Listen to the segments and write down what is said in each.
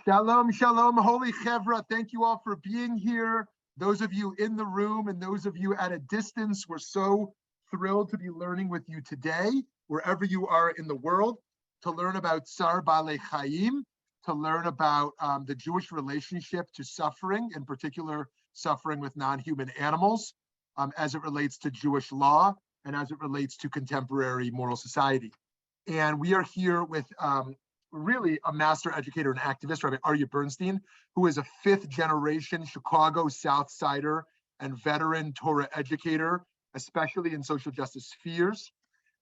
Shalom, shalom, holy chevra. Thank you all for being here. Those of you in the room and those of you at a distance, we're so thrilled to be learning with you today, wherever you are in the world, to learn about Tza'ar Baalei Chaim, to learn about the Jewish relationship to suffering, in particular suffering with non-human animals, as it relates to Jewish law and as it relates to contemporary moral society. And we are here with really a master educator and activist, Rabbi Aryeh Bernstein, who is a fifth-generation Chicago South Sider and veteran Torah educator, especially in social justice spheres.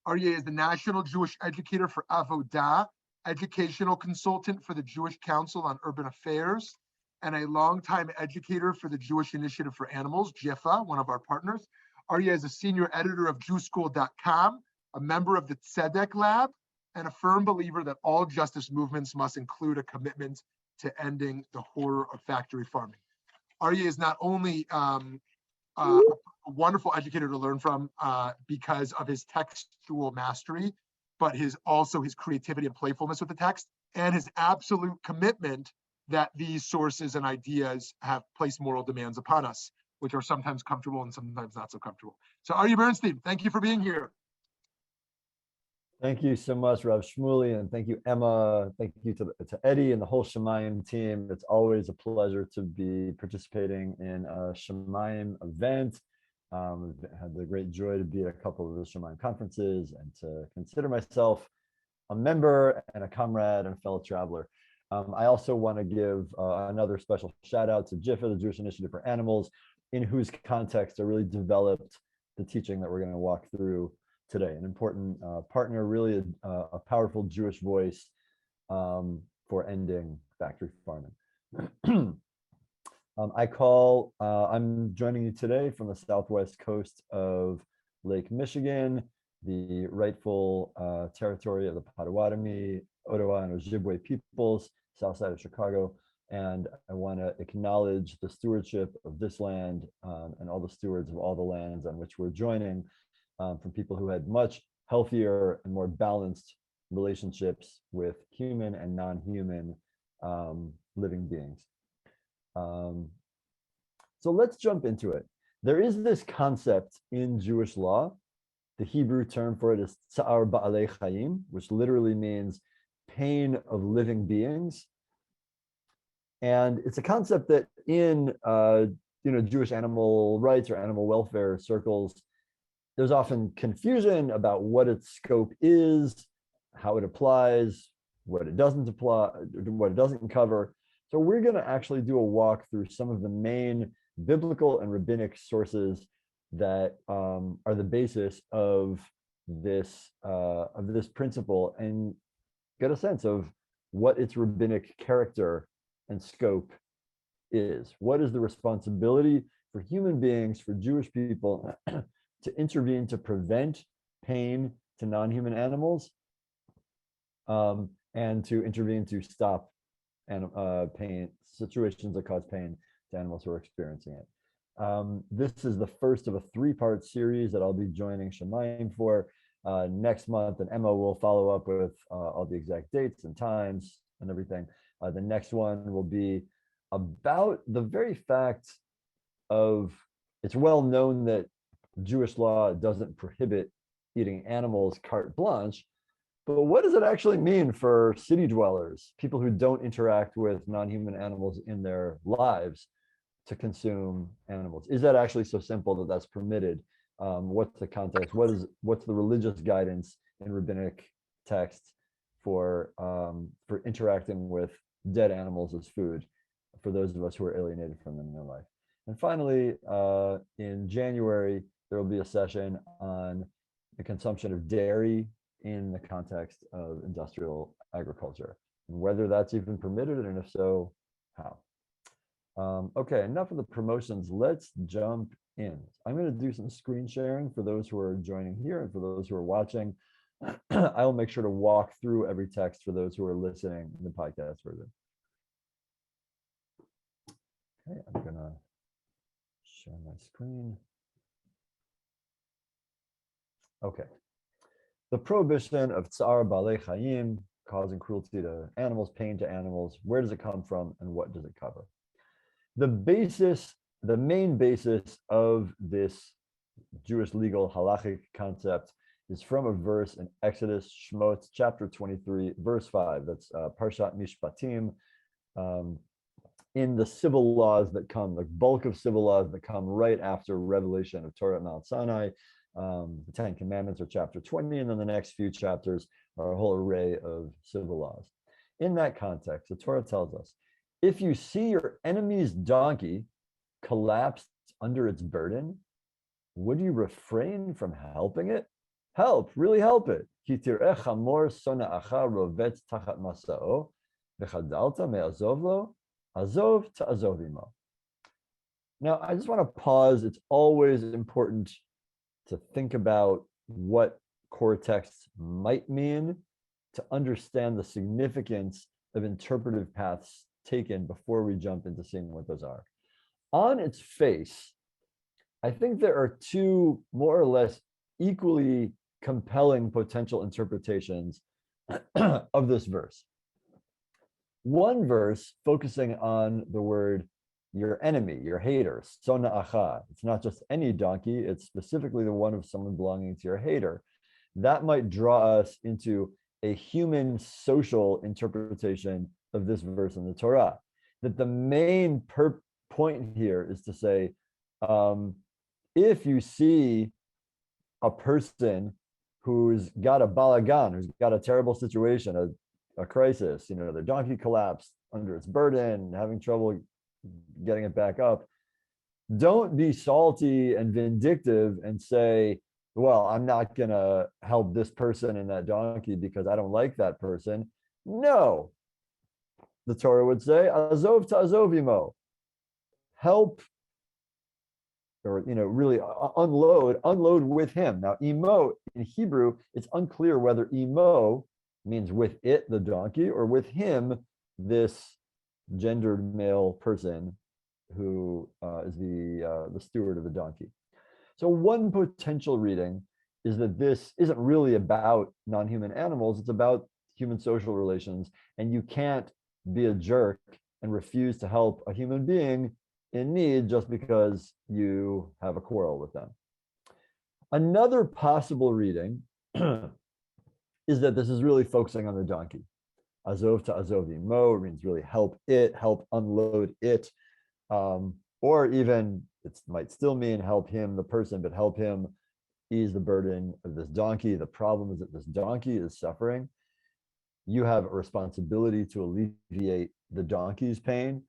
Aryeh is the National Jewish Educator for Avodah, educational consultant for the Jewish Council on Urban Affairs, and a longtime educator for the Jewish Initiative for Animals, JIFA, one of our partners. Aryeh is a senior editor of JewSchool.com, a member of the Tzedek Lab, and a firm believer that all justice movements must include a commitment to ending the horror of factory farming. Aryeh is not only a wonderful educator to learn from because of his textual mastery, but also his creativity and playfulness with the text, and his absolute commitment that these sources and ideas have placed moral demands upon us, which are sometimes comfortable and sometimes not so comfortable. So Aryeh Bernstein, thank you for being here. Thank you so much, Rav Shmuley, and thank you, Emma. Thank you to Eddie and the whole Shamayim team. It's always a pleasure to be participating in a Shamayim event. I've had the great joy to be at a couple of the Shamayim conferences and to consider myself a member and a comrade and a fellow traveler. I also want to give another special shout out to JIFA, the Jewish Initiative for Animals, in whose context I really developed the teaching that we're going to walk through today. An important partner, really a powerful Jewish voice for ending factory farming. I'm joining you today from the southwest coast of Lake Michigan, the rightful territory of the Potawatomi, Ottawa, and Ojibwe peoples, south side of Chicago. And I want to acknowledge the stewardship of this land and all the stewards of all the lands on which we're joining, from people who had much healthier and more balanced relationships with human and non-human living beings. So let's jump into it. There is this concept in Jewish law. The Hebrew term for it is Tza'ar Baalei Chaim, which literally means pain of living beings. And it's a concept that in Jewish animal rights or animal welfare circles, there's often confusion about what its scope is, how it applies, what it doesn't apply, what it doesn't cover. So we're going to actually do a walk through some of the main biblical and rabbinic sources that are the basis of this principle, and get a sense of what its rabbinic character and scope is. What is the responsibility for human beings, for Jewish people, to intervene to prevent pain to non-human animals, and to intervene to stop pain, situations that cause pain to animals who are experiencing it. This is the first of a three-part series that I'll be joining Shamayim for next month, and Emma will follow up with all the exact dates and times and everything. The next one will be about the very fact of, it's well known that Jewish law doesn't prohibit eating animals carte blanche, but what does it actually mean for city dwellers, people who don't interact with non-human animals in their lives, to consume animals? Is that actually so simple that that's permitted? What's the context? What's the religious guidance in rabbinic texts for interacting with dead animals as food for those of us who are alienated from them in their life? And finally, in January, there will be a session on the consumption of dairy in the context of industrial agriculture, and whether that's even permitted, and if so, how. Okay, enough of the promotions. Let's jump in. I'm going to do some screen sharing for those who are joining here, and for those who are watching. I will make sure to walk through every text for those who are listening in the podcast version. Okay, I'm going to share my screen. Okay. The prohibition of Tza'ar Baalei Chaim causing cruelty to animals, pain to animals. Where does it come from, and what does it cover? The main basis of this Jewish legal halachic concept is from a verse in Exodus, Shmot, chapter 23, verse 5. That's Parshat Mishpatim. In the civil laws that come, the bulk of civil laws that come right after revelation of Torah at Mount Sinai. The Ten Commandments are chapter 20, and then the next few chapters are a whole array of civil laws. In that context, the Torah tells us, if you see your enemy's donkey collapsed under its burden, would you refrain from helping it? Help, really help it. Ki tir'eh chamor sona'acha rovetz tachat masa'o, v'chadalta me'azov lo, azov ta'azov imo. Now, I just want to pause. It's always important to think about what core texts might mean to understand the significance of interpretive paths taken before we jump into seeing what those are. On its face, I think there are two more or less equally compelling potential interpretations of this verse. One verse focusing on the word your enemy, your hater, sona'acha. It's not just any donkey, it's specifically the one of someone belonging to your hater. That might draw us into a human social interpretation of this verse in the Torah. That the main point here is to say, if you see a person who's got a balagan, who's got a terrible situation, a crisis, their donkey collapsed under its burden, having trouble getting it back up, don't be salty and vindictive and say, well, I'm not going to help this person and that donkey because I don't like that person. No, the Torah would say, azov ta'azov imo, help, or really unload with him. Now, imo in Hebrew, it's unclear whether imo means with it, the donkey, or with him, this gendered male person who is the steward of the donkey. So one potential reading is that this isn't really about non-human animals, it's about human social relations, and you can't be a jerk and refuse to help a human being in need just because you have a quarrel with them. Another possible reading is that this is really focusing on the donkey. Azov ta'azov imo means really help it, help unload it, or even it might still mean help him, the person, but help him ease the burden of this donkey. The problem is that this donkey is suffering. You have a responsibility to alleviate the donkey's pain.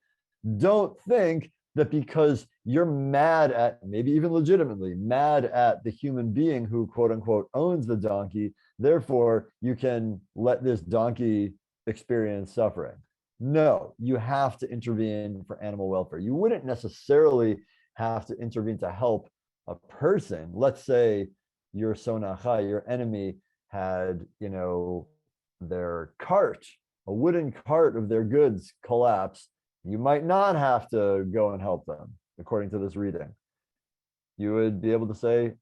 Don't think that because you're mad at, maybe even legitimately mad at the human being who quote unquote owns the donkey, therefore you can let this donkey experience suffering. No, you have to intervene for animal welfare. You wouldn't necessarily have to intervene to help a person. Let's say your sonacha, your enemy, had, their cart, a wooden cart of their goods collapse. You might not have to go and help them, according to this reading. You would be able to say,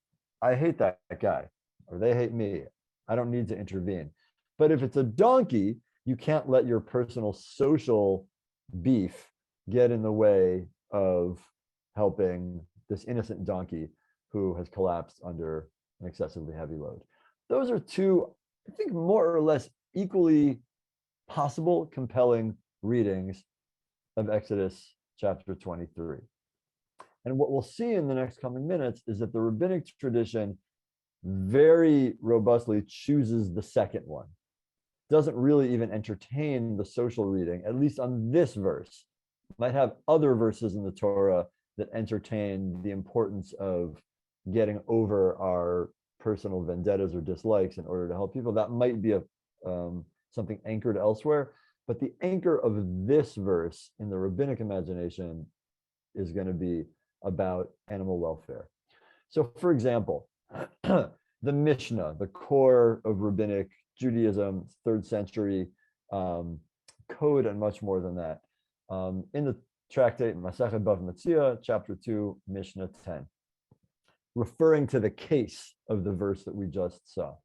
I hate that guy, or they hate me. I don't need to intervene. But if it's a donkey, you can't let your personal social beef get in the way of helping this innocent donkey who has collapsed under an excessively heavy load. Those are two, I think, more or less equally possible, compelling readings of Exodus chapter 23. And what we'll see in the next coming minutes is that the rabbinic tradition very robustly chooses the second one. Doesn't really even entertain the social reading, at least on this verse. Might have other verses in the Torah that entertain the importance of getting over our personal vendettas or dislikes in order to help people. That might be something anchored elsewhere, but the anchor of this verse in the rabbinic imagination is going to be about animal welfare. So, for example, the Mishnah, the core of rabbinic Judaism, 3rd century code, and much more than that. In the tractate Masechet Bava Metzia, chapter 2, Mishnah 10, referring to the case of the verse that we just saw.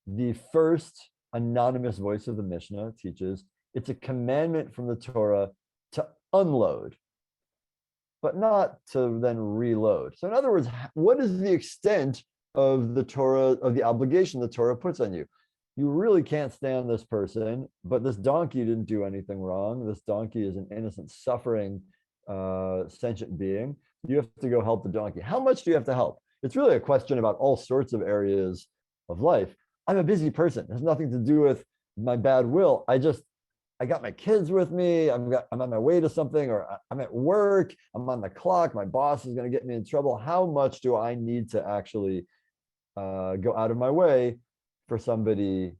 The first anonymous voice of the Mishnah teaches it's a commandment from the Torah to unload, but not to then reload. So in other words, what is the extent of the Torah, of the obligation the Torah puts on you? You really can't stand this person, but this donkey didn't do anything wrong. This donkey is an innocent, suffering, sentient being. You have to go help the donkey. How much do you have to help? It's really a question about all sorts of areas of life. I'm a busy person. It has nothing to do with my bad will. I got my kids with me. I'm on my way to something, or I'm at work. I'm on the clock. My boss is going to get me in trouble. How much do I need to actually go out of my way for somebody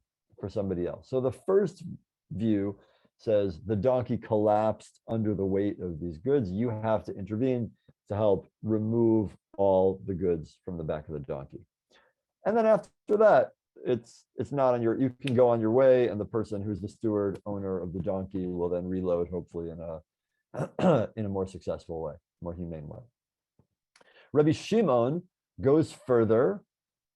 else? So the first view says the donkey collapsed under the weight of these goods. You have to intervene to help remove all the goods from the back of the donkey. And then after that, it's not on your, you can go on your way, and the person who's the steward owner of the donkey will then reload, hopefully in a in a more successful way, more humane way. Rabbi Shimon goes further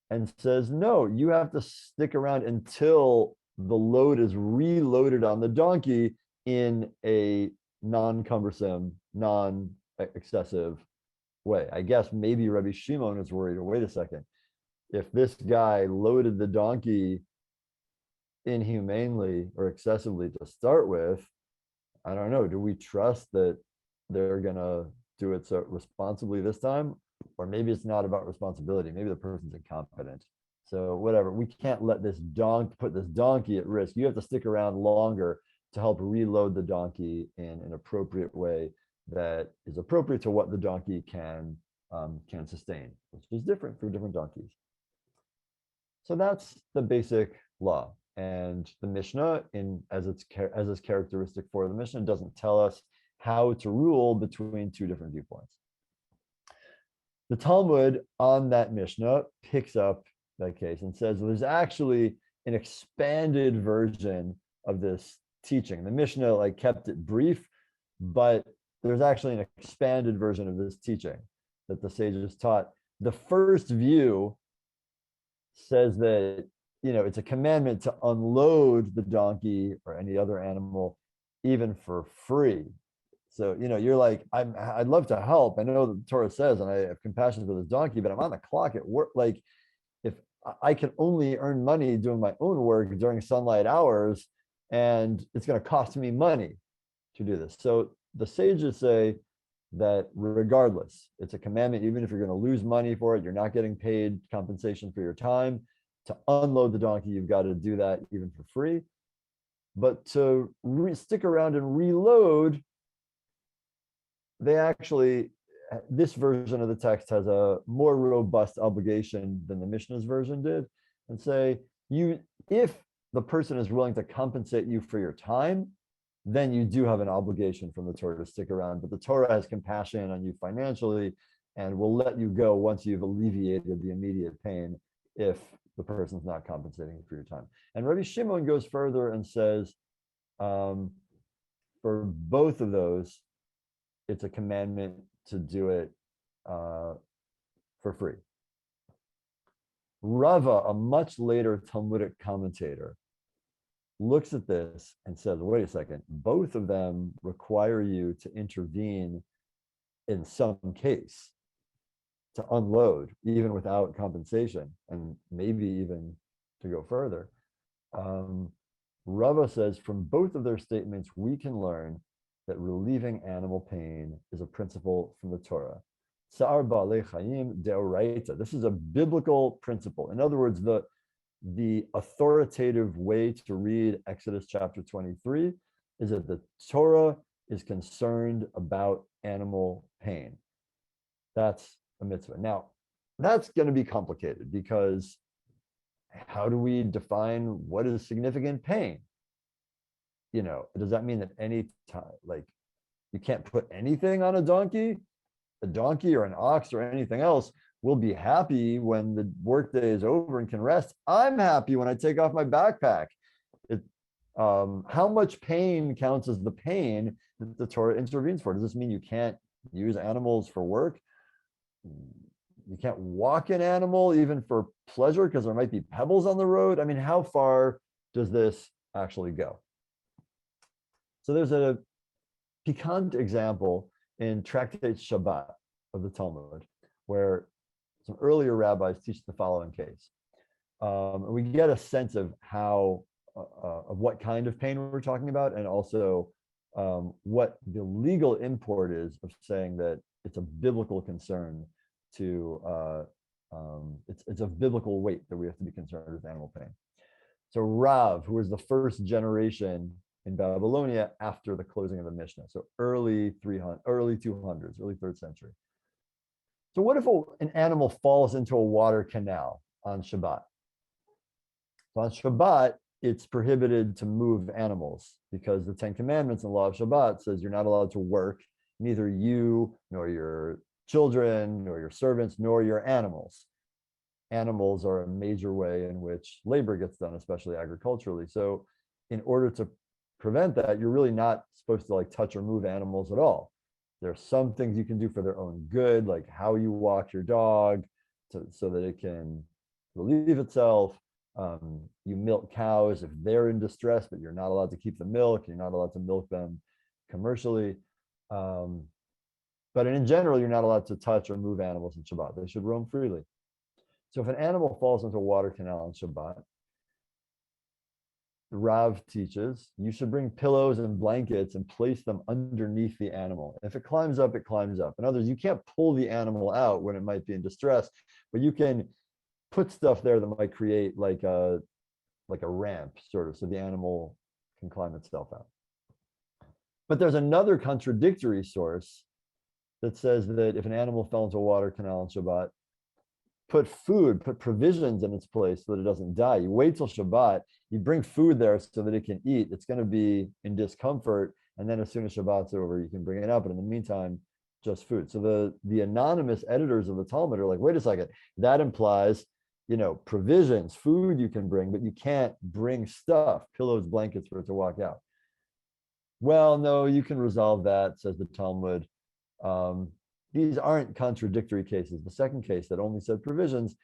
and says, no, you have to stick around until the load is reloaded on the donkey in a non-cumbersome, non-excessive way. I guess maybe Rabbi Shimon is worried, or wait a second, if this guy loaded the donkey inhumanely or excessively to start with, I don't know, do we trust that they're gonna do it so responsibly this time? Or maybe it's not about responsibility. Maybe the person's incompetent. So whatever, we can't let this put this donkey at risk. You have to stick around longer to help reload the donkey in an appropriate way that is appropriate to what the donkey can sustain, which is different for different donkeys. So that's the basic law. And the Mishnah, as is characteristic for the Mishnah, doesn't tell us how to rule between two different viewpoints. The Talmud on that Mishnah picks up that case and says there's actually an expanded version of this teaching. The Mishnah kept it brief, but there's actually an expanded version of this teaching that the sages taught. The first view says that, it's a commandment to unload the donkey or any other animal even for free. So, you're like, I'd love to help. I know the Torah says, and I have compassion for this donkey, but I'm on the clock at work. Like, if I can only earn money doing my own work during sunlight hours, and it's going to cost me money to do this. So the sages say that regardless, it's a commandment, even if you're going to lose money for it, you're not getting paid compensation for your time. To unload the donkey, you've got to do that even for free. But to stick around and reload, this version of the text has a more robust obligation than the Mishnah's version did, and say, if the person is willing to compensate you for your time, then you do have an obligation from the Torah to stick around. But the Torah has compassion on you financially and will let you go once you've alleviated the immediate pain if the person's not compensating you for your time. And Rabbi Shimon goes further and says, for both of those, it's a commandment to do it for free. Rava, a much later Talmudic commentator, looks at this and says, wait a second, both of them require you to intervene in some case to unload, even without compensation, and maybe even to go further. Rava says, from both of their statements, we can learn that relieving animal pain is a principle from the Torah. Tza'ar ba'alei Chaim de'oraita. This is a biblical principle. In other words, the authoritative way to read Exodus chapter 23 is that the Torah is concerned about animal pain. That's a mitzvah. Now, that's going to be complicated, because how do we define what is significant pain? Does that mean that any time, you can't put anything on a donkey or an ox or anything else will be happy when the workday is over and can rest? I'm happy when I take off my backpack. How much pain counts as the pain that the Torah intervenes for? Does this mean you can't use animals for work? You can't walk an animal even for pleasure because there might be pebbles on the road? I mean, how far does this actually go? So there's a piquant example in Tractate Shabbat of the Talmud, where some earlier rabbis teach the following case. And we get a sense of how, of what kind of pain we're talking about, and also what the legal import is of saying that it's a biblical concern to, it's of biblical weight that we have to be concerned with animal pain. So Rav, who was the first generation in Babylonia after the closing of the Mishnah, so early 200s, early 3rd century. So what if an animal falls into a water canal on Shabbat? So on Shabbat, it's prohibited to move animals because the 10 Commandments and the law of Shabbat says you're not allowed to work, neither you, nor your children, nor your servants, nor your animals. Animals are a major way in which labor gets done, especially agriculturally. So in order to prevent that, you're really not supposed to like touch or move animals at all. There are some things you can do for their own good, like how you walk your dog so that it can relieve itself. You milk cows if they're in distress, but you're not allowed to keep the milk. You're not allowed to milk them commercially. But in general, you're not allowed to touch or move animals in Shabbat. They should roam freely. So if an animal falls into a water canal on Shabbat, the Rav teaches you should bring pillows and blankets and place them underneath the animal. If it climbs up, it climbs up. In other words, you can't pull the animal out when it might be in distress, but you can put stuff there that might create like a ramp, sort of, so the animal can climb itself out. But there's another contradictory source that says that if an animal fell into a water canal on Shabbat, put provisions in its place so that it doesn't die. You wait till Shabbat, you bring food there so that it can eat. It's going to be in discomfort. And then as soon as Shabbat's over, you can bring it out. But in the meantime, just food. So the anonymous editors of the Talmud are like, wait a second, that implies, provisions, food you can bring, but you can't bring stuff, pillows, blankets for it to walk out. Well, no, you can resolve that, says the Talmud. These aren't contradictory cases. The second case that only said provisions,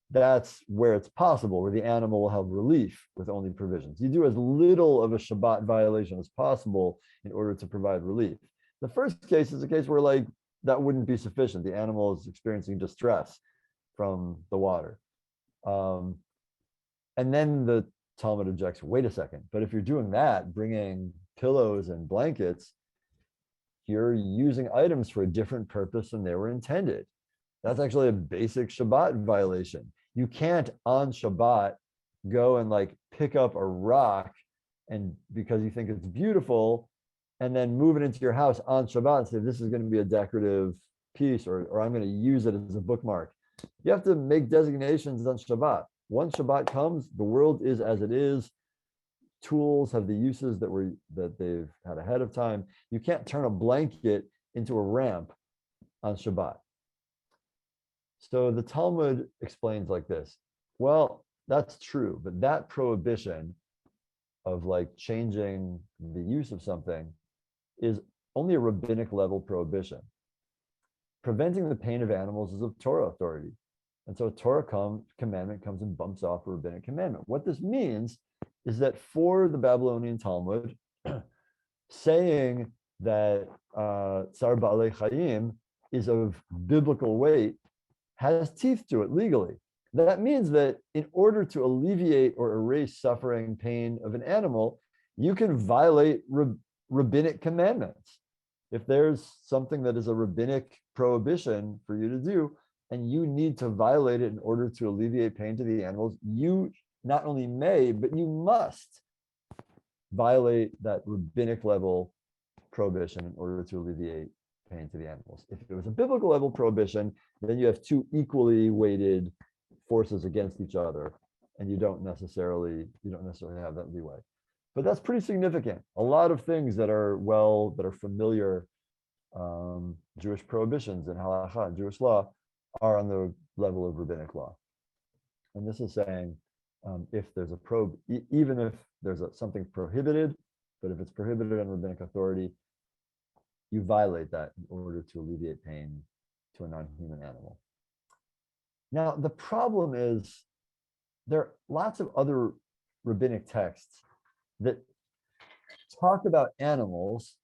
that's where it's possible, where the animal will have relief with only provisions. You do as little of a Shabbat violation as possible in order to provide relief. The first case is a case where like that wouldn't be sufficient. The animal is experiencing distress from the water. And then the Talmud objects, wait a second, but if you're doing that, bringing pillows and blankets, you're using items for a different purpose than they were intended. That's actually a basic Shabbat violation. You can't on Shabbat go and like pick up a rock and because you think it's beautiful and then move it into your house on Shabbat and say, this is going to be a decorative piece or I'm going to use it as a bookmark. You have to make designations on Shabbat. Once Shabbat comes, the world is as it is. Tools have the uses that they've had ahead of time. You can't turn a blanket into a ramp on Shabbat. So the Talmud explains like this. Well, that's true, but that prohibition of like changing the use of something is only a rabbinic level prohibition. Preventing the pain of animals is of Torah authority. And so a Torah commandment comes and bumps off a rabbinic commandment. What this means is that for the Babylonian Talmud, saying that Tza'ar Ba'alei Chaim is of biblical weight has teeth to it legally. That means that in order to alleviate or erase suffering, pain of an animal, you can violate rabbinic commandments. If there's something that is a rabbinic prohibition for you to do, and you need to violate it in order to alleviate pain to the animals, you not only may, but you must violate that rabbinic level prohibition in order to alleviate pain to the animals. If it was a biblical level prohibition, then you have two equally weighted forces against each other, and you don't necessarily have that leeway. But that's pretty significant. A lot of things that are familiar Jewish prohibitions and halakha, Jewish law, are on the level of rabbinic law. And this is saying, if there's even if there's something prohibited, but if it's prohibited on rabbinic authority, you violate that in order to alleviate pain to a non-human animal. Now, the problem is there are lots of other rabbinic texts that talk about animals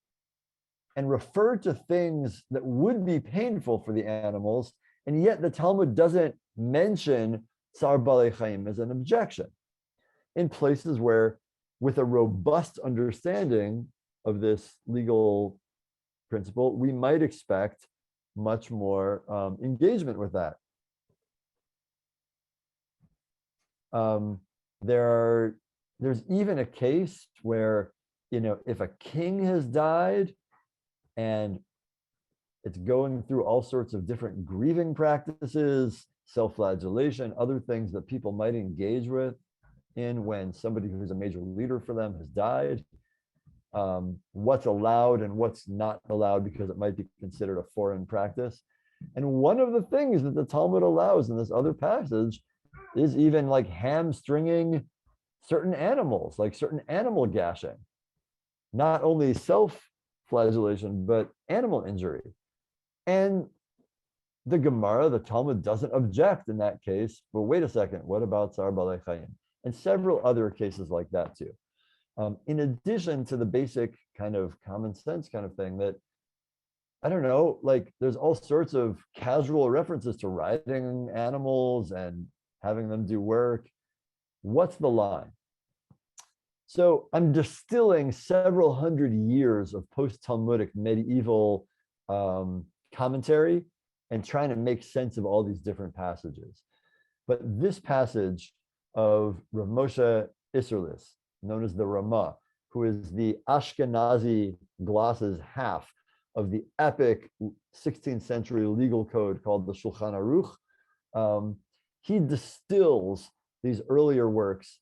and refer to things that would be painful for the animals, and yet the Talmud doesn't mention Tza'ar Balei Chaim as an objection. In places where, with a robust understanding of this legal principle, we might expect much more engagement with that. There's even a case where, if a king has died and it's going through all sorts of different grieving practices, self-flagellation, other things that people might engage with in when somebody who's a major leader for them has died, what's allowed and what's not allowed because it might be considered a foreign practice. And one of the things that the Talmud allows in this other passage is even like hamstringing certain animals, like certain animal gashing, not only self-flagellation, but animal injury. And the Gemara, the Talmud, doesn't object in that case. But wait a second, what about Tza'ar Balei Chaim? And several other cases like that too. In addition to the basic kind of common sense kind of thing that, I don't know, like there's all sorts of casual references to riding animals and having them do work. What's the line? So I'm distilling several hundred years of post-Talmudic medieval commentary and trying to make sense of all these different passages. But this passage of Rav Moshe Isserlis, known as the Ramah, who is the Ashkenazi glosses half of the epic 16th century legal code called the Shulchan Aruch, he distills these earlier works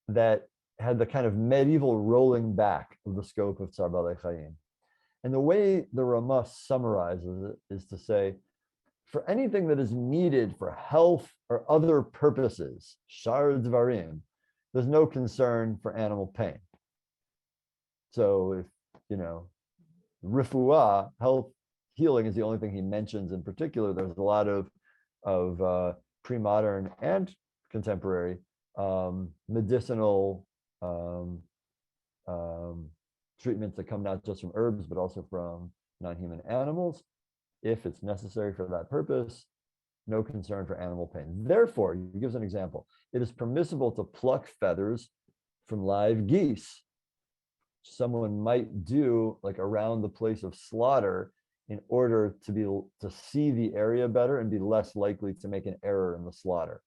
that had the kind of medieval rolling back of the scope of Tza'ar Balei Chaim. And the way the Ramah summarizes it is to say, for anything that is needed for health or other purposes, shar dvarim, there's no concern for animal pain. So if, refuah, health, healing is the only thing he mentions in particular, there's a lot of pre-modern and contemporary medicinal treatments that come not just from herbs, but also from non-human animals. If it's necessary for that purpose, no concern for animal pain. Therefore, he gives an example. It is permissible to pluck feathers from live geese. Someone might do like around the place of slaughter in order to see the area better and be less likely to make an error in the slaughter.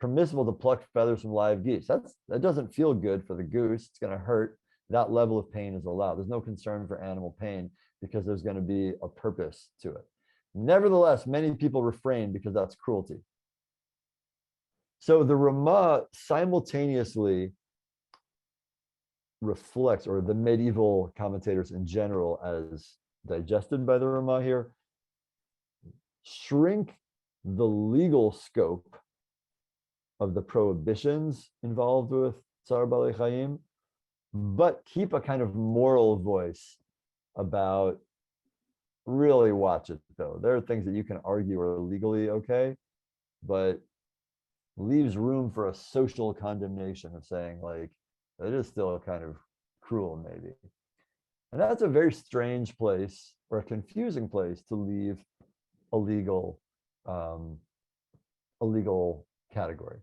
Permissible to pluck feathers from live geese. That doesn't feel good for the goose. It's going to hurt. That level of pain is allowed. There's no concern for animal pain because there's going to be a purpose to it. Nevertheless, many people refrain because that's cruelty. So the Ramah simultaneously reflects, or the medieval commentators in general, as digested by the Ramah here, shrink the legal scope of the prohibitions involved with Tza'ar Balei Chaim, but keep a kind of moral voice about, really watch it though. There are things that you can argue are legally okay, but leaves room for a social condemnation of saying like, it is still kind of cruel maybe. And that's a very strange place, or a confusing place, to leave a legal category,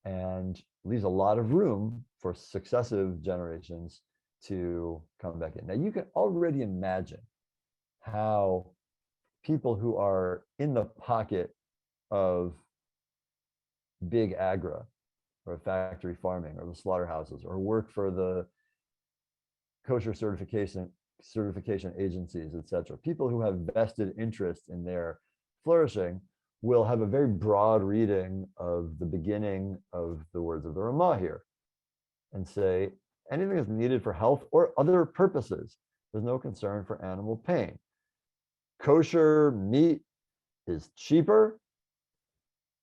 and leaves a lot of room for successive generations to come back in. Now you can already imagine how people who are in the pocket of big agra or factory farming or the slaughterhouses, or work for the kosher certification agencies, etc. People who have vested interest in their flourishing will have a very broad reading of the beginning of the words of the Ramah here and say, anything that's needed for health or other purposes, there's no concern for animal pain. Kosher meat is cheaper,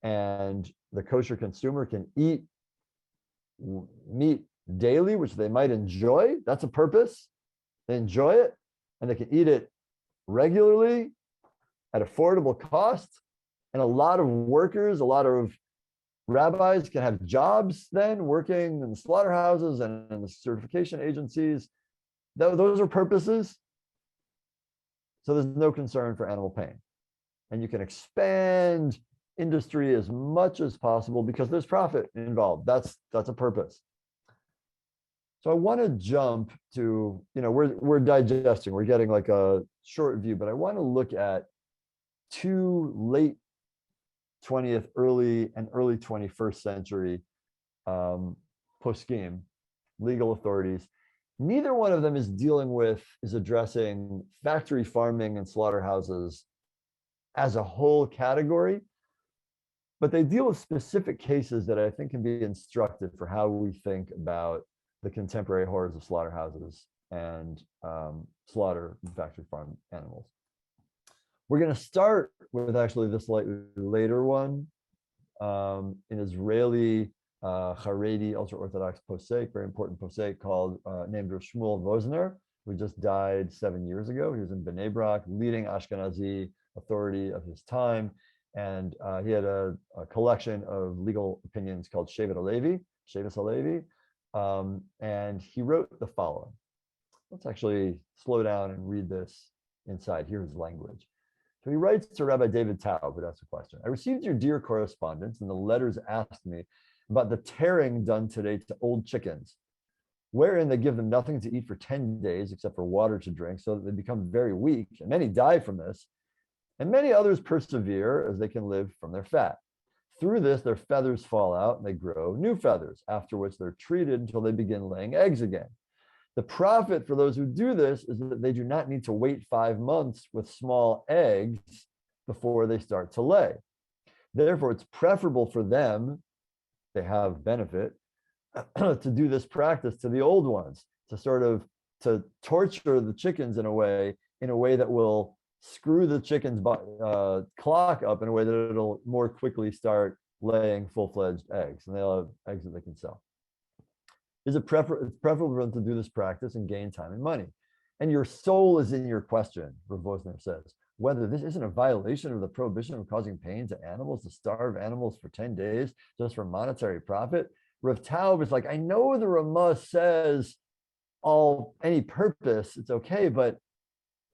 and the kosher consumer can eat meat daily, which they might enjoy. That's a purpose. They enjoy it, and they can eat it regularly at affordable cost. And a lot of workers, a lot of Rabbis can have jobs then working in the slaughterhouses and in the certification agencies. Those are purposes. So there's no concern for animal pain. And you can expand industry as much as possible because there's profit involved. That's a purpose. So I want to jump to, we're digesting, we're getting like a short view, but I want to look at two late 20th, early 21st century poskim, legal authorities. Neither one of them is addressing factory farming and slaughterhouses as a whole category, but they deal with specific cases that I think can be instructive for how we think about the contemporary horrors of slaughterhouses and slaughter factory farm animals. We're going to start with actually this slightly later one, an Israeli Haredi ultra-Orthodox posek, very important posek named Shmuel Vosner, who just died 7 years ago. He was in Bnei Brak, leading Ashkenazi authority of his time. And he had a collection of legal opinions called Shevet HaLevi. And he wrote the following. Let's actually slow down and read this inside. Here's language. So he writes to Rabbi David Taub, who asks a question. I received your dear correspondence, and the letters asked me about the tearing done today to old chickens, wherein they give them nothing to eat for 10 days except for water to drink, so that they become very weak, and many die from this, and many others persevere as they can live from their fat. Through this, their feathers fall out, and they grow new feathers, after which they're treated until they begin laying eggs again. The profit for those who do this is that they do not need to wait 5 months with small eggs before they start to lay. Therefore, it's preferable for them, they have benefit, to do this practice to the old ones, to torture the chickens in a way that will screw the chicken's clock up in a way that it'll more quickly start laying full-fledged eggs, and they'll have eggs that they can sell. It's preferable for them to do this practice and gain time and money. And your soul is in your question, Rav Vosner says, whether this isn't a violation of the prohibition of causing pain to animals, to starve animals for 10 days just for monetary profit. Rav Taub is like, I know the Ramah says any purpose, it's okay, but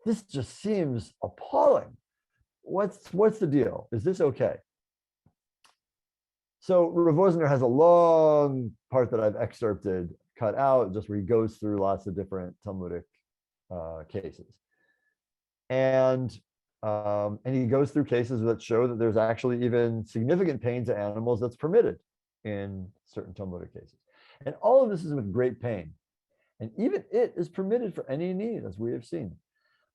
this just seems appalling. What's the deal? Is this okay? So Rav Vosner has a long part that I've excerpted, cut out, just where he goes through lots of different Talmudic cases. And he goes through cases that show that there's actually even significant pain to animals that's permitted in certain Talmudic cases. And all of this is with great pain. And even it is permitted for any need, as we have seen.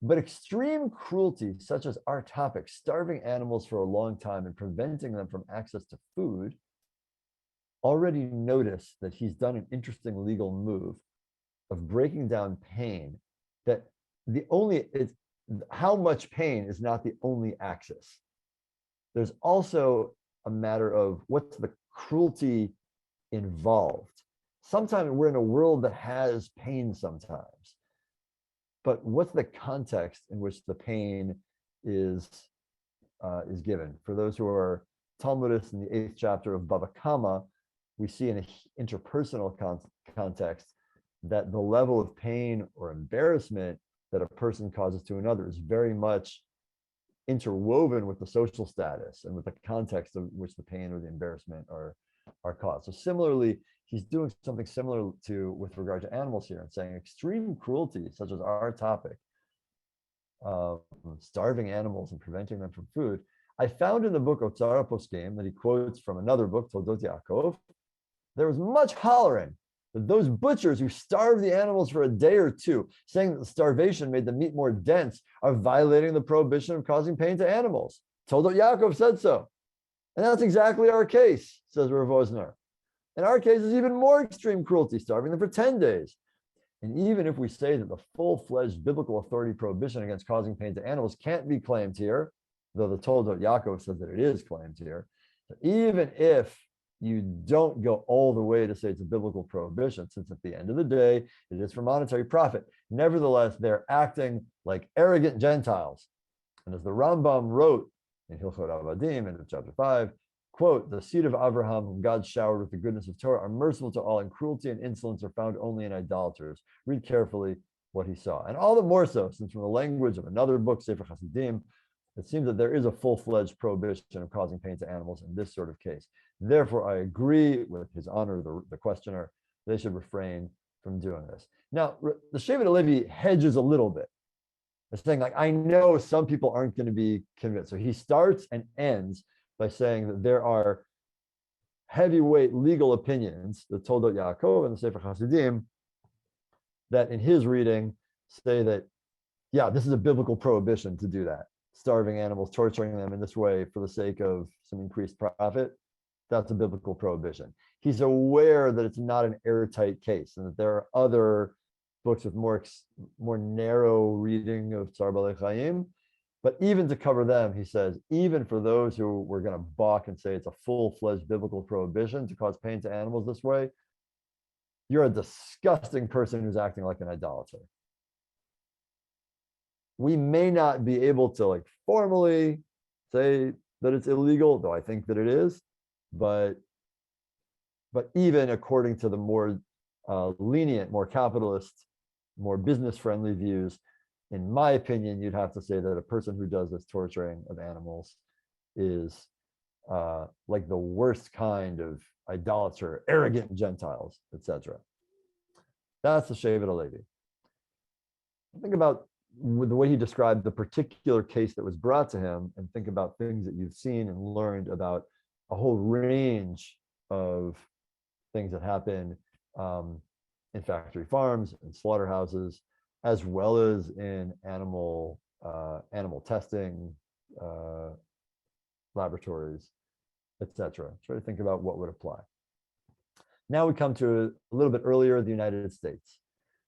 But extreme cruelty, such as our topic, starving animals for a long time and preventing them from access to food, already notice that he's done an interesting legal move of breaking down pain, that how much pain is not the only axis. There's also a matter of what's the cruelty involved. Sometimes we're in a world that has pain sometimes, but what's the context in which the pain is given? For those who are Talmudists in the 8th chapter of Bava Kama, we see in an interpersonal context that the level of pain or embarrassment that a person causes to another is very much interwoven with the social status and with the context of which the pain or the embarrassment are caused. So similarly, he's doing something similar with regard to animals here and saying extreme cruelty, such as our topic, starving animals and preventing them from food. I found in the book of Tza'ar Poskim that he quotes from another book, Toldot Yaakov, there was much hollering that those butchers who starve the animals for a day or two, saying that the starvation made the meat more dense, are violating the prohibition of causing pain to animals. Toldot Yaakov said so. And that's exactly our case, says Rav Vosner. In our case, is even more extreme cruelty, starving them for 10 days. And even if we say that the full-fledged biblical authority prohibition against causing pain to animals can't be claimed here, though the Toldot Yaakov says that it is claimed here, so even if you don't go all the way to say it's a biblical prohibition, since at the end of the day, it is for monetary profit. Nevertheless, they're acting like arrogant Gentiles. And as the Rambam wrote in Hilchot Avadim in chapter 5, quote, the seed of Abraham, whom God showered with the goodness of Torah, are merciful to all, and cruelty and insolence are found only in idolaters. Read carefully what he saw. And all the more so, since from the language of another book, Sefer Hasidim, it seems that there is a full-fledged prohibition of causing pain to animals in this sort of case. Therefore, I agree with his honor, the questioner, they should refrain from doing this. Now, the Shevet HaLevi hedges a little bit. It's saying, like, I know some people aren't going to be convinced. So he starts and ends by saying that there are heavyweight legal opinions, the Toldot Yaakov and the Sefer Hasidim, that in his reading say that, yeah, this is a biblical prohibition to do that. Starving animals, torturing them in this way for the sake of some increased profit, that's a biblical prohibition. He's aware that it's not an airtight case and that there are other books with more narrow reading of Tza'ar Ba'alei Chaim. But even to cover them, he says, even for those who were going to balk and say it's a full-fledged biblical prohibition to cause pain to animals this way, you're a disgusting person who's acting like an idolater. We may not be able to, like, formally say that it's illegal, though I think that it is, but even according to the more lenient, more capitalist, more business-friendly views, in my opinion, you'd have to say that a person who does this torturing of animals is like the worst kind of idolater, arrogant Gentiles, etc. That's the Shevet HaLevi. Think about the way he described the particular case that was brought to him, and think about things that you've seen and learned about a whole range of things that happen in factory farms and slaughterhouses, as well as in animal testing laboratories, etc. Try to think about what would apply. Now we come to a little bit earlier, the United States.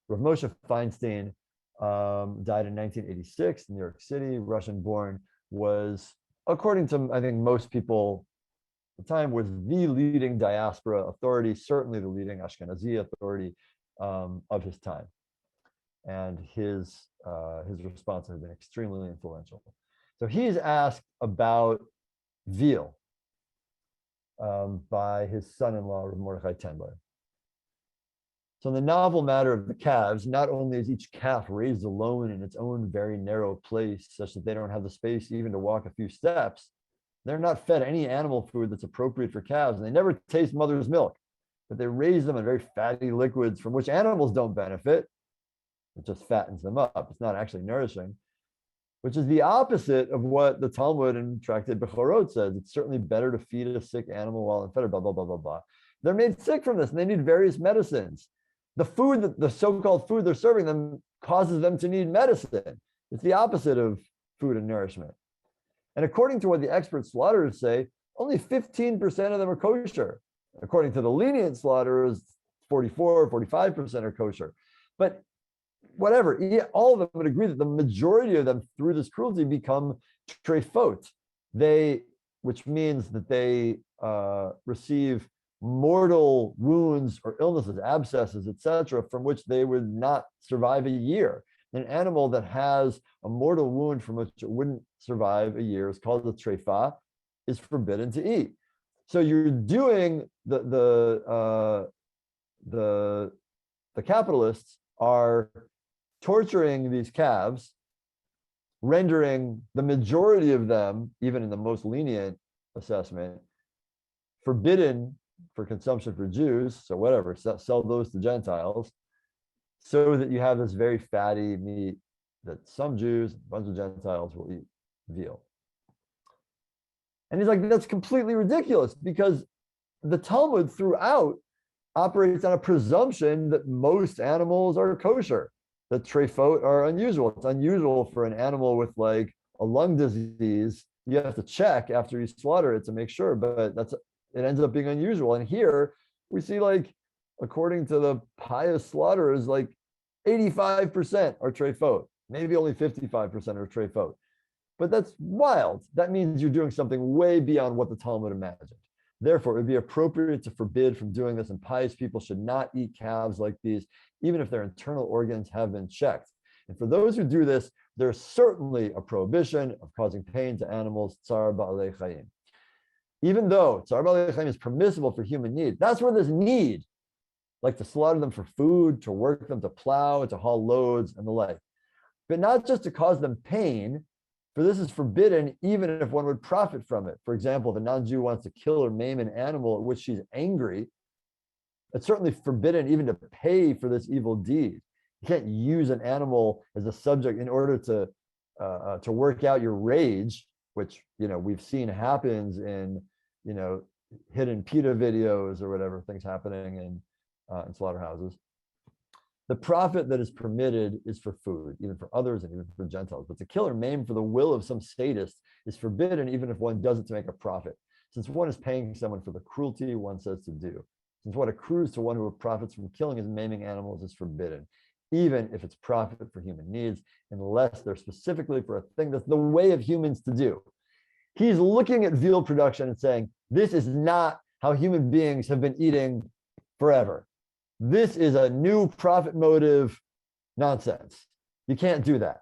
Rav Moshe Feinstein died in 1986 in New York City, Russian-born, was, according to, I think, most people at the time, was the leading diaspora authority, certainly the leading Ashkenazi authority of his time. And his response has been extremely influential. So he's asked about veal by his son-in-law, Mordechai Tendler. So in the novel matter of the calves, not only is each calf raised alone in its own very narrow place, such that they don't have the space even to walk a few steps, they're not fed any animal food that's appropriate for calves, and they never taste mother's milk, but they raise them in very fatty liquids from which animals don't benefit. It just fattens them up. It's not actually nourishing, which is the opposite of what the Talmud in Tractate Bechorot says. It's certainly better to feed a sick animal while unfed, blah, blah, blah, blah, blah. They're made sick from this, and they need various medicines. The food, the so-called food they're serving them, causes them to need medicine. It's the opposite of food and nourishment. And according to what the expert slaughterers say, only 15% of them are kosher. According to the lenient slaughterers, 44, 45% are kosher. But whatever, all of them would agree that the majority of them through this cruelty become treifot, which means that they receive mortal wounds or illnesses, abscesses, etc., from which they would not survive a year. An animal that has a mortal wound from which it wouldn't survive a year is called a treifa, is forbidden to eat. So you're doing the capitalists are torturing these calves, rendering the majority of them, even in the most lenient assessment, forbidden for consumption for Jews. So whatever, sell those to Gentiles, so that you have this very fatty meat that some Jews, a bunch of Gentiles will eat veal. And he's like, that's completely ridiculous, because the Talmud throughout operates on a presumption that most animals are kosher, that treifot are unusual. It's unusual for an animal with like a lung disease. You have to check after you slaughter it to make sure, but it ends up being unusual. And here we see, like, according to the pious slaughterers, like 85% are treifot, maybe only 55% are treifot. But that's wild. That means you're doing something way beyond what the Talmud imagined. Therefore, it would be appropriate to forbid from doing this, and pious people should not eat calves like these, even if their internal organs have been checked. And for those who do this, there's certainly a prohibition of causing pain to animals, Tza'ar Ba'alei Chaim. even though Tza'ar Ba'alei Chaim is permissible for human need, that's where there's need, like to slaughter them for food, to work them, to plow, to haul loads, and the like. But not just to cause them pain, for this is forbidden even if one would profit from it. For example, if a non-Jew wants to kill or maim an animal at which she's angry, it's certainly forbidden even to pay for this evil deed. You can't use an animal as a subject in order to work out your rage, which we've seen happens in hidden PETA videos or whatever, things happening in slaughterhouses. The profit that is permitted is for food, even for others and even for Gentiles. But to kill or maim for the will of some sadist is forbidden, even if one does it to make a profit, since one is paying someone for the cruelty one says to do. Since what accrues to one who profits from killing and maiming animals is forbidden, even if it's profit for human needs, unless they're specifically for a thing that's the way of humans to do. He's looking at veal production and saying, this is not how human beings have been eating forever. This is a new profit motive nonsense. You can't do that.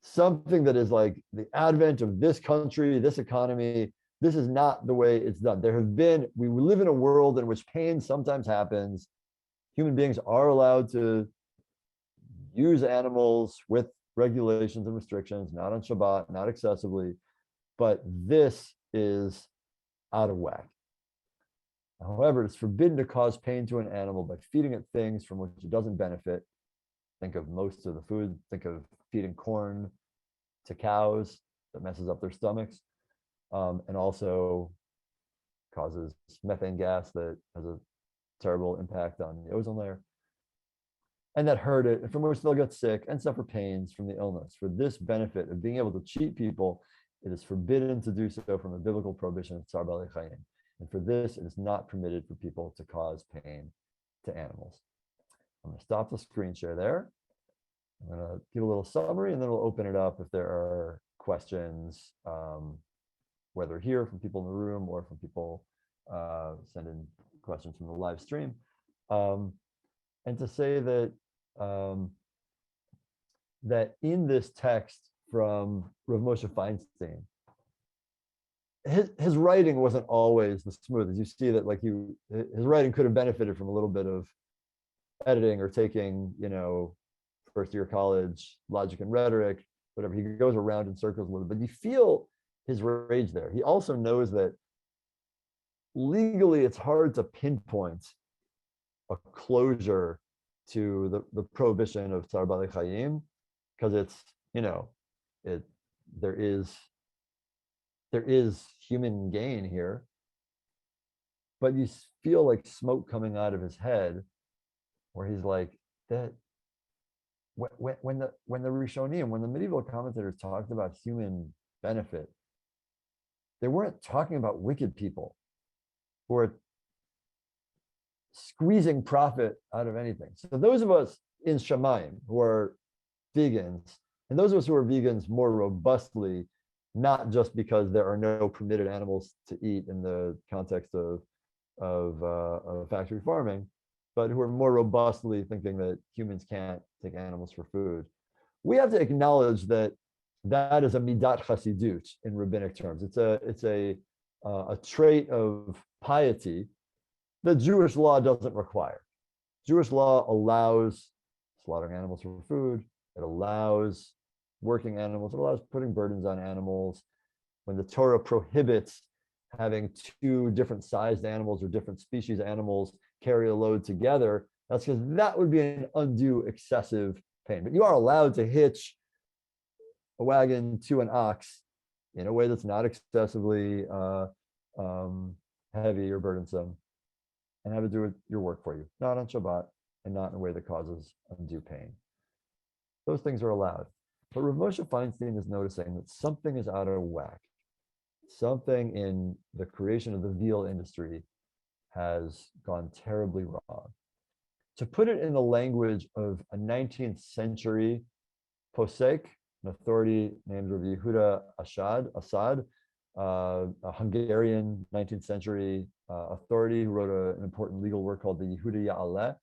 Something that is like the advent of this country, this economy, this is not the way it's done. We live in a world in which pain sometimes happens. Human beings are allowed to use animals with regulations and restrictions, not on Shabbat, not excessively, but this is out of whack. However, it's forbidden to cause pain to an animal by feeding it things from which it doesn't benefit. Think of most of the food. Think of feeding corn to cows that messes up their stomachs, and also causes methane gas that has a terrible impact on the ozone layer. And that hurt it, from which they'll get sick and suffer pains from the illness. For this benefit of being able to cheat people, it is forbidden to do so from a biblical prohibition of Tza'ar Ba'alei Chaim. And for this, it is not permitted for people to cause pain to animals. I'm going to stop the screen share there. I'm going to give a little summary, and then we'll open it up if there are questions, whether here from people in the room or from people send in questions from the live stream. And to say that that in this text from Rav Moshe Feinstein, his writing wasn't always the smooth. As you see that, like his writing could have benefited from a little bit of editing or taking, first year college logic and rhetoric, whatever. He goes around in circles a little bit. You feel his rage there. He also knows that legally it's hard to pinpoint a closure to the prohibition of Tza'ar Ba'alei Chaim, because it's, there is human gain here, but you feel like smoke coming out of his head, where he's like, that when the Rishonim, when the medieval commentators talked about human benefit, they weren't talking about wicked people who are squeezing profit out of anything. So those of us in Shamayim who are vegans, and those of us who are vegans more robustly, not just because there are no permitted animals to eat in the context of factory farming, but who are more robustly thinking that humans can't take animals for food. We have to acknowledge that that is a midat chasidut in rabbinic terms. It's a trait of piety that Jewish law doesn't require. Jewish law allows slaughtering animals for food. It allows working animals. It allows putting burdens on animals. When the Torah prohibits having two different sized animals or different species animals carry a load together, that's because that would be an undue excessive pain. But you are allowed to hitch a wagon to an ox in a way that's not excessively heavy or burdensome, and have it do your work for you, not on Shabbat and not in a way that causes undue pain. Those things are allowed. But Rav Moshe Feinstein is noticing that something is out of whack. Something in the creation of the veal industry has gone terribly wrong. To put it in the language of a 19th century posek, an authority named Rabbi Yehuda Assad, a Hungarian 19th century authority who wrote an important legal work called the Yehuda Ya'aleh,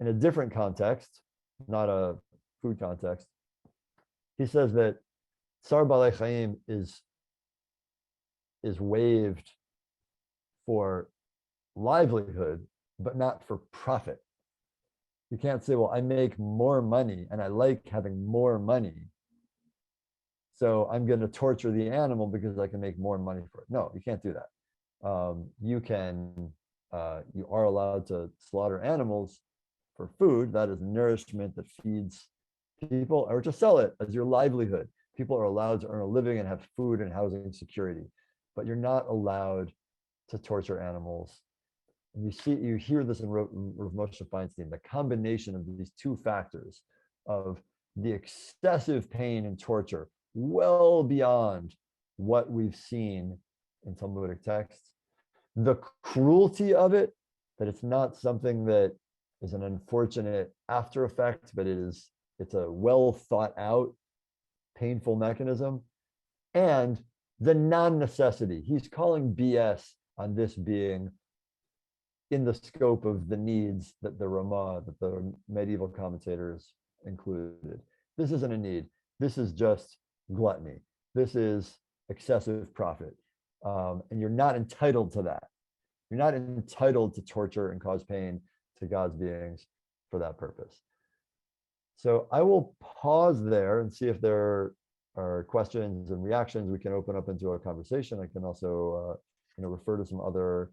in a different context, not a food context. He says that Tza'ar Ba'alei Chaim is waived for livelihood, but not for profit. You can't say, well, I make more money and I like having more money, so I'm going to torture the animal because I can make more money for it. No, you can't do that. You are allowed to slaughter animals for food. That is nourishment that feeds people, or to sell it as your livelihood. People are allowed to earn a living and have food and housing security, but you're not allowed to torture animals. And you hear this in Rav Moshe Feinstein, the combination of these two factors of the excessive pain and torture, well beyond what we've seen in Talmudic texts, the cruelty of it, that it's not something that is an unfortunate after effect, but it's a well thought out, painful mechanism, and the non-necessity. He's calling BS on this being in the scope of the needs that the Ramah, that the medieval commentators included. This isn't a need. This is just gluttony. This is excessive profit. And you're not entitled to that. You're not entitled to torture and cause pain to God's beings for that purpose. So I will pause there and see if there are questions and reactions. We can open up into a conversation. I can also refer to some other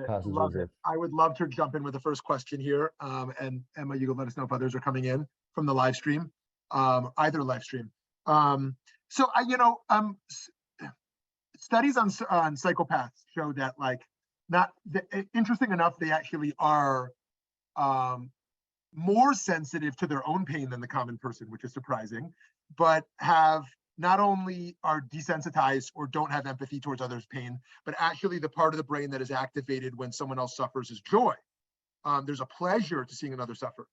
passages. Love it. I would love to jump in with the first question here. And Emma, you can let us know if others are coming in from the live stream, either live stream. Studies on psychopaths show that, interesting enough, they actually are more sensitive to their own pain than the common person, which is surprising, but have not only are desensitized or don't have empathy towards others' pain, but actually the part of the brain that is activated when someone else suffers is joy. There's a pleasure to seeing another suffer.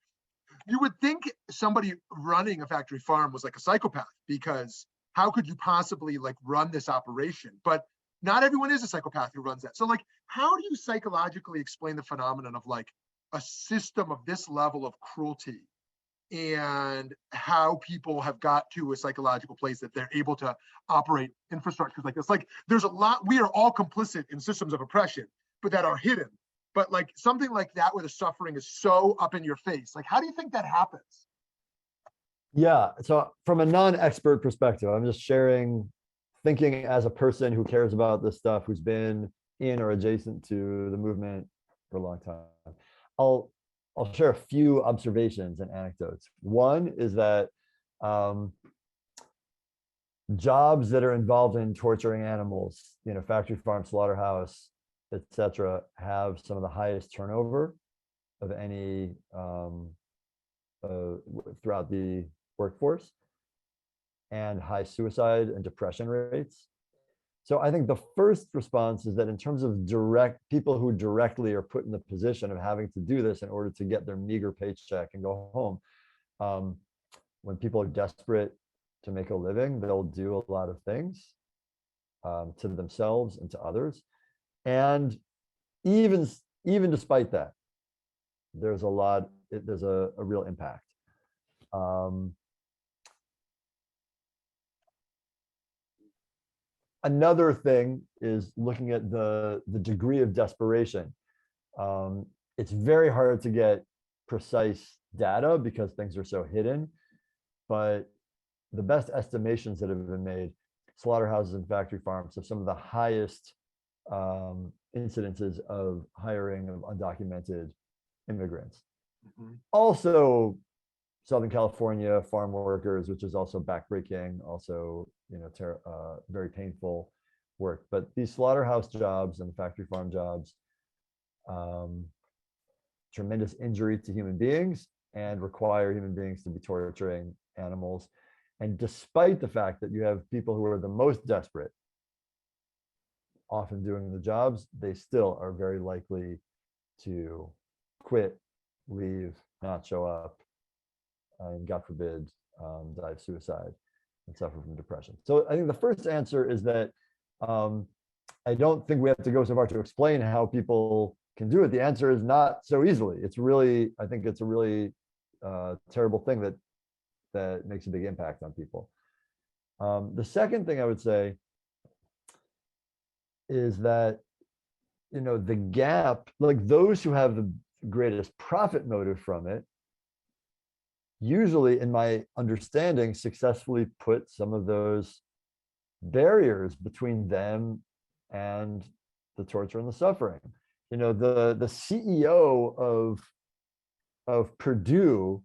You would think somebody running a factory farm was like a psychopath, because how could you possibly run this operation? But not everyone is a psychopath who runs that. So how do you psychologically explain the phenomenon of a system of this level of cruelty, and how people have got to a psychological place that they're able to operate infrastructures like this? There's a lot, we are all complicit in systems of oppression, but that are hidden. But something like that where the suffering is so up in your face, how do you think that happens? Yeah, so from a non-expert perspective, I'm just thinking as a person who cares about this stuff, who's been in or adjacent to the movement for a long time. I'll share a few observations and anecdotes. One is that jobs that are involved in torturing animals, factory farm, slaughterhouse, etc., have some of the highest turnover of any throughout the workforce, and high suicide and depression rates. So I think the first response is that in terms of people who directly are put in the position of having to do this in order to get their meager paycheck and go home, when people are desperate to make a living, they'll do a lot of things to themselves and to others. And even despite that, there's a real impact. Another thing is looking at the degree of desperation. It's very hard to get precise data because things are so hidden, but the best estimations that have been made, slaughterhouses and factory farms have some of the highest incidences of hiring of undocumented immigrants. Mm-hmm. Also, Southern California farm workers, which is also backbreaking, also very painful work. But these slaughterhouse jobs and factory farm jobs, tremendous injury to human beings and require human beings to be torturing animals. And despite the fact that you have people who are the most desperate often doing the jobs, they still are very likely to quit, leave, not show up, and God forbid, die of suicide and suffer from depression. So I think the first answer is that I don't think we have to go so far to explain how people can do it. The answer is not so easily. I think it's a really terrible thing that makes a big impact on people. The second thing I would say is that the gap, like those who have the greatest profit motive from it, usually, in my understanding, successfully put some of those barriers between them and the torture and the suffering. The CEO of Purdue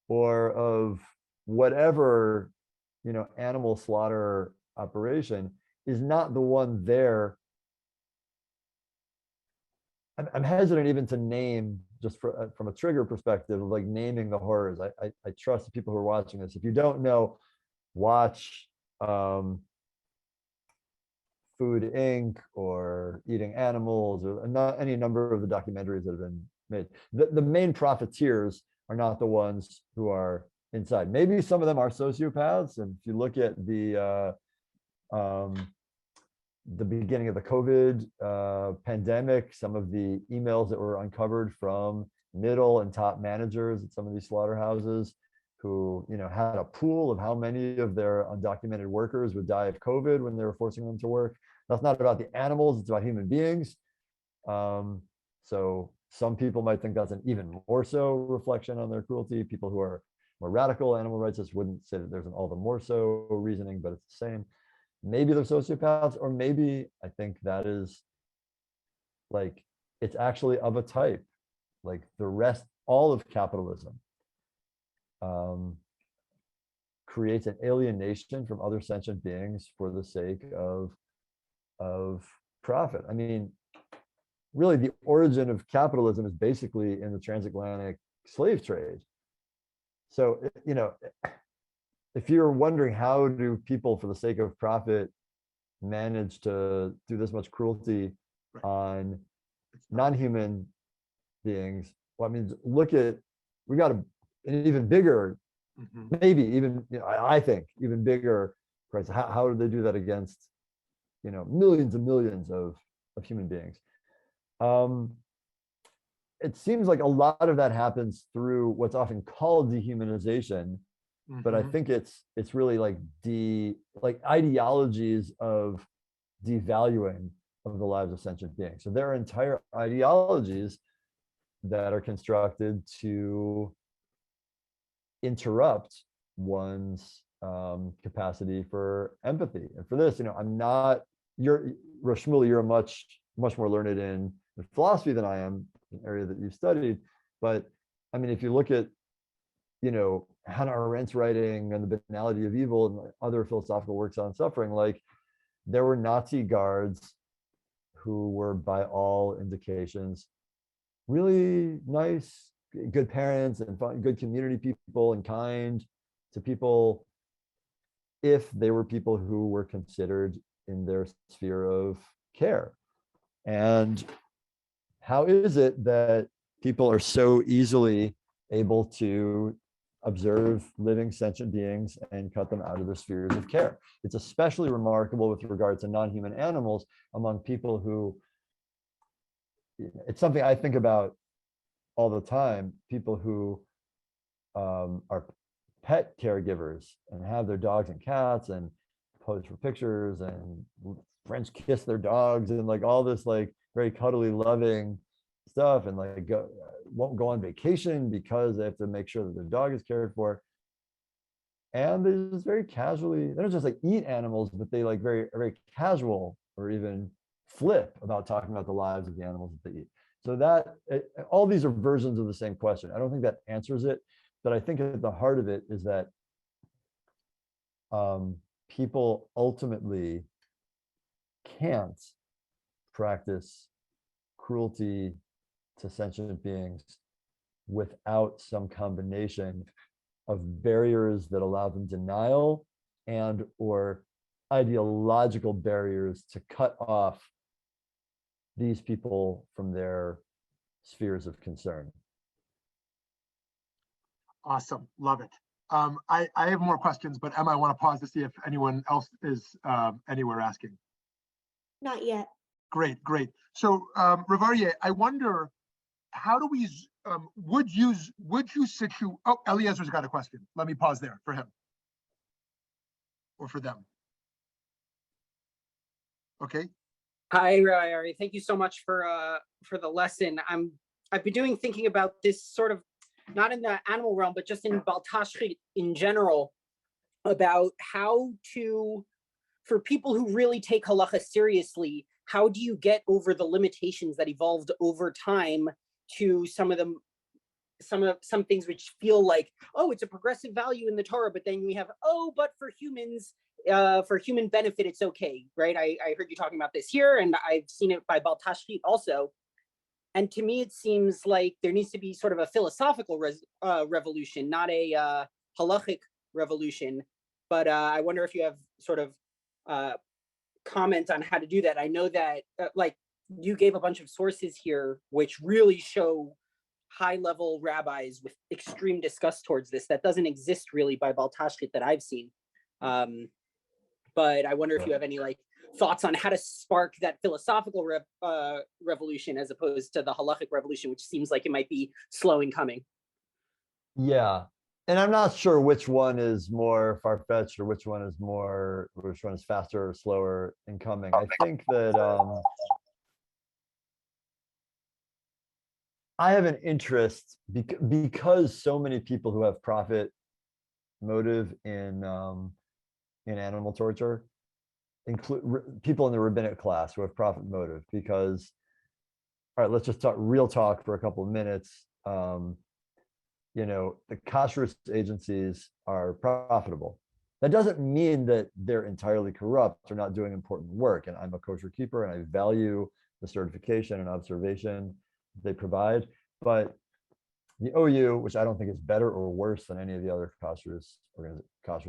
or of whatever animal slaughter operation is not the one there. I'm hesitant even to name, just from a trigger perspective of like naming the horrors. I trust the people who are watching this. If you don't know, watch Food Inc. or Eating Animals, or not any number of the documentaries that have been made. The main profiteers are not the ones who are inside. Maybe some of them are sociopaths. And if you look at the beginning of the COVID pandemic, some of the emails that were uncovered from middle and top managers at some of these slaughterhouses who had a pool of how many of their undocumented workers would die of COVID when they were forcing them to work. That's not about the animals, it's about human beings. So some people might think that's an even more so reflection on their cruelty. People who are more radical animal rights wouldn't say that there's an all the more so reasoning, but it's the same. Maybe they're sociopaths, or maybe I think that is like, it's actually of a type, like the rest, all of capitalism creates an alienation from other sentient beings for the sake of profit. I mean, really, the origin of capitalism is basically in the transatlantic slave trade. So, if you're wondering how do people, for the sake of profit, manage to do this much cruelty on non-human beings, well, I mean, we got an even bigger, maybe even, I think even bigger crisis. How do they do that against, millions and millions of human beings? It seems like a lot of that happens through what's often called dehumanization, but I think it's really like ideologies of devaluing of the lives of sentient beings. So there are entire ideologies that are constructed to interrupt one's capacity for empathy. And for this, Shmuel, you're much more learned in philosophy than I am, an area that you've studied. But I mean, if you look at Hannah Arendt's writing and the banality of evil and other philosophical works on suffering, like there were Nazi guards who were, by all indications, really nice, good parents and good community people and kind to people, if they were people who were considered in their sphere of care. And how is it that people are so easily able to observe living sentient beings and cut them out of their spheres of care? It's especially remarkable with regard to non-human animals among people who, it's something I think about all the time, people who are pet caregivers and have their dogs and cats and pose for pictures and French kiss their dogs and like all this like very cuddly, loving stuff, and like won't go on vacation because they have to make sure that their dog is cared for. And they just very casually, they don't just like eat animals, but they like very casual or even flip about talking about the lives of the animals that they eat. So that all these are versions of the same question. I don't think that answers it, but I think at the heart of it is that people ultimately can't practice cruelty to sentient beings without some combination of barriers that allow them denial and or ideological barriers to cut off these people from their spheres of concern. Awesome, love it. I have more questions, but Emma, I want to pause to see if anyone else is anywhere asking. Not yet. Great. So Rabbi Aryeh, I wonder, how do we, would you situate, oh, Eliezer's got a question. Let me pause there for him. Or for them. Okay. Hi, Rabbi Aryeh. Thank you so much for the lesson. I've been thinking about this sort of not in the animal realm, but just in Baltashrit in general, about how to, for people who really take halacha seriously, how do you get over the limitations that evolved over time to some things which feel like, oh, it's a progressive value in the Torah, but then we have, oh, but for humans, for human benefit, it's okay, right? I heard you talking about this here, and I've seen it by Bal Tashrit also. And to me, it seems like there needs to be sort of a philosophical revolution, not a halachic revolution. But I wonder if you have sort of comment on how to do that. I know that, like, you gave a bunch of sources here, which really show high-level rabbis with extreme disgust towards this. That doesn't exist really by Bal Tashrit that I've seen. But I wonder if you have any like thoughts on how to spark that philosophical revolution as opposed to the halachic revolution, which seems like it might be slow in coming. Yeah. And I'm not sure which one is more far-fetched or which one is faster or slower in coming. I think that I have an interest because so many people who have profit motive in animal torture include people in the rabbinic class who have profit motive. Because, all right, let's just talk real talk for a couple of minutes. The kashrus agencies are profitable. That doesn't mean that they're entirely corrupt or not doing important work. And I'm a kosher keeper, and I value the certification and observation they provide. But the OU, which I don't think is better or worse than any of the other kashrus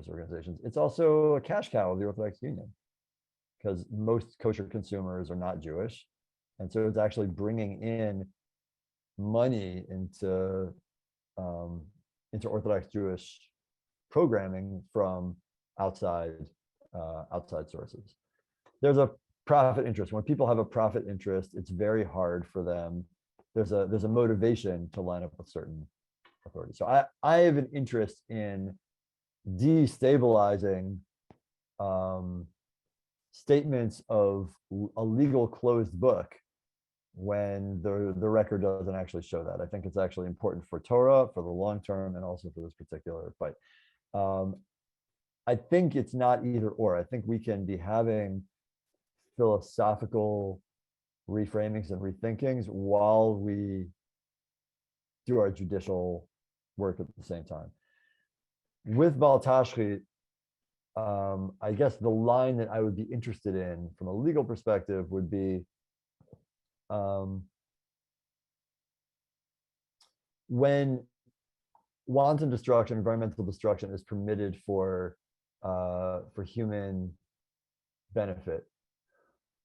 organizations, it's also a cash cow of the Orthodox Union, because most kosher consumers are not Jewish. And so it's actually bringing in money into Orthodox Jewish programming from outside sources. There's a profit interest. When people have a profit interest, it's very hard for them. There's a motivation to line up with certain authorities. So I have an interest in destabilizing statements of a legal closed book when the record doesn't actually show that. I think it's actually important for Torah, for the long term, and also for this particular fight. I think it's not either or. I think we can be having philosophical reframings and rethinkings while we do our judicial work at the same time. With Bal Tashrit, I guess the line that I would be interested in from a legal perspective would be when wanton destruction, environmental destruction is permitted for human benefit.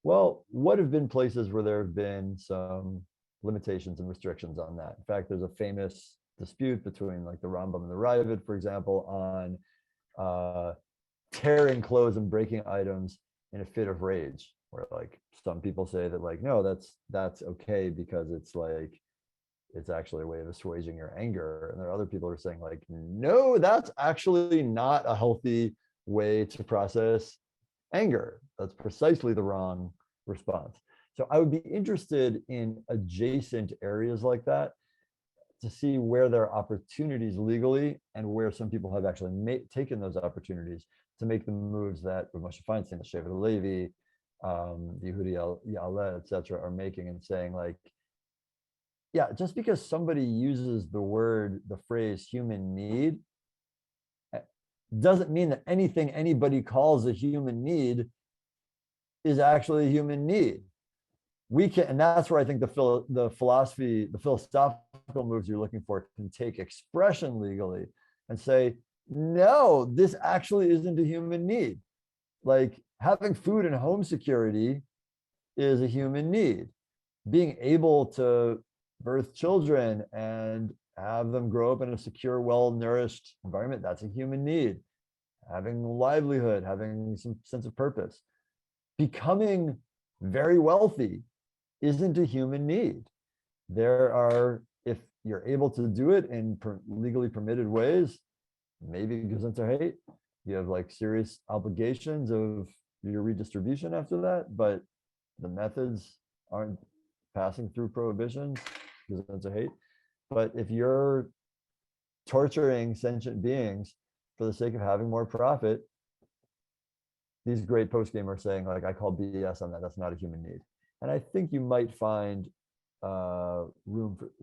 Well, what have been places where there have been some limitations and restrictions on that? In fact, there's a famous dispute between like the Rambam and the Raavad, for example, on tearing clothes and breaking items in a fit of rage, where like some people say that like, no, that's okay because it's actually a way of assuaging your anger. And there are other people who are saying like, no, that's actually not a healthy way to process anger. That's precisely the wrong response. So I would be interested in adjacent areas like that to see where there are opportunities legally and where some people have actually taken those opportunities to make the moves that Moshe Feinstein, the Shevet Levi, the Yehudi Ya'aleh, et cetera, are making, and saying like, yeah, just because somebody uses the phrase human need doesn't mean that anything anybody calls a human need is actually a human need. We can, and that's where I think the philosophical moves you're looking for can take expression legally and say, no, this actually isn't a human need. Like having food and home security is a human need. Being able to birth children and have them grow up in a secure, well-nourished environment, that's a human need. Having livelihood, having some sense of purpose. Becoming very wealthy isn't a human need. If you're able to do it in legally permitted ways, maybe gesundheit hate, you have like serious obligations of your redistribution after that, but the methods aren't passing through prohibition because it's a hate. But if you're torturing sentient beings for the sake of having more profit, these great post-game are saying, like, I call BS on that. That's not a human need. And I think you might find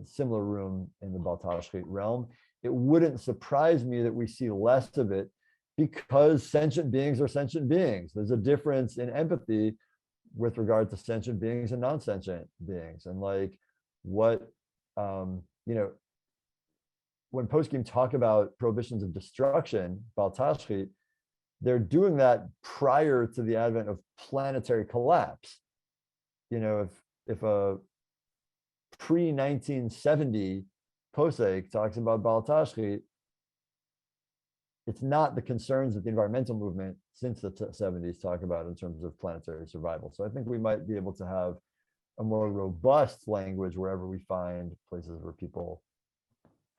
similar room in the Baltashrit realm. It wouldn't surprise me that we see less of it, because sentient beings are sentient beings. There's a difference in empathy with regard to sentient beings and non-sentient beings. And like what, when post-game talk about prohibitions of destruction, Baltashrit, they're doing that prior to the advent of planetary collapse. If a pre-1970 posek talks about Baltashrit, it's not the concerns that the environmental movement since the 70s talk about in terms of planetary survival. So I think we might be able to have a more robust language wherever we find places where people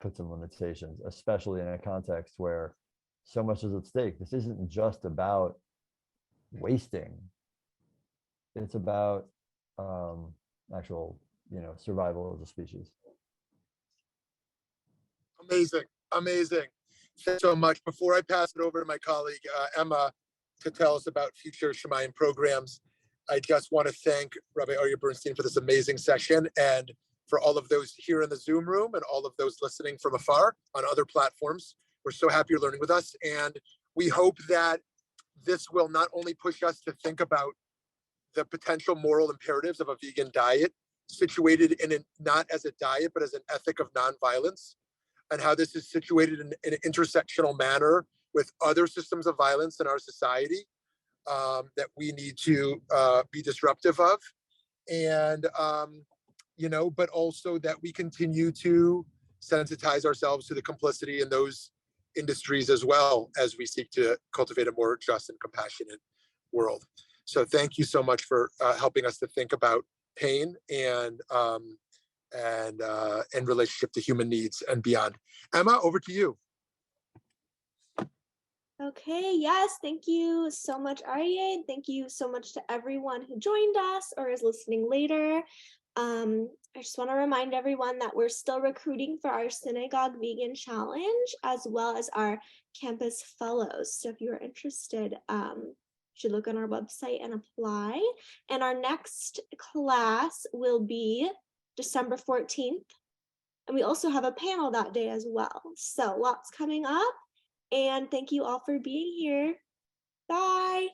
put some limitations, especially in a context where so much is at stake. This isn't just about wasting. It's about actual, survival as a species. Amazing, amazing. Thanks so much. Before I pass it over to my colleague, Emma, to tell us about future Shamayim programs, I just want to thank Rabbi Aryeh Bernstein for this amazing session, and for all of those here in the Zoom room and all of those listening from afar on other platforms. We're so happy you're learning with us, and we hope that this will not only push us to think about the potential moral imperatives of a vegan diet, situated not as a diet, but as an ethic of nonviolence, and how this is situated in an intersectional manner with other systems of violence in our society that we need to be disruptive of. And, but also that we continue to sensitize ourselves to the complicity in those industries as well, as we seek to cultivate a more just and compassionate world. So thank you so much for helping us to think about pain and relationship to human needs and beyond. Emma, over to you. Okay, yes, thank you so much, Aryeh. Thank you so much to everyone who joined us or is listening later. I just want to remind everyone that we're still recruiting for our Synagogue Vegan Challenge, as well as our Campus Fellows. So if you're interested, you should look on our website and apply. And our next class will be December 14th. And we also have a panel that day as well. So lots coming up. And thank you all for being here. Bye.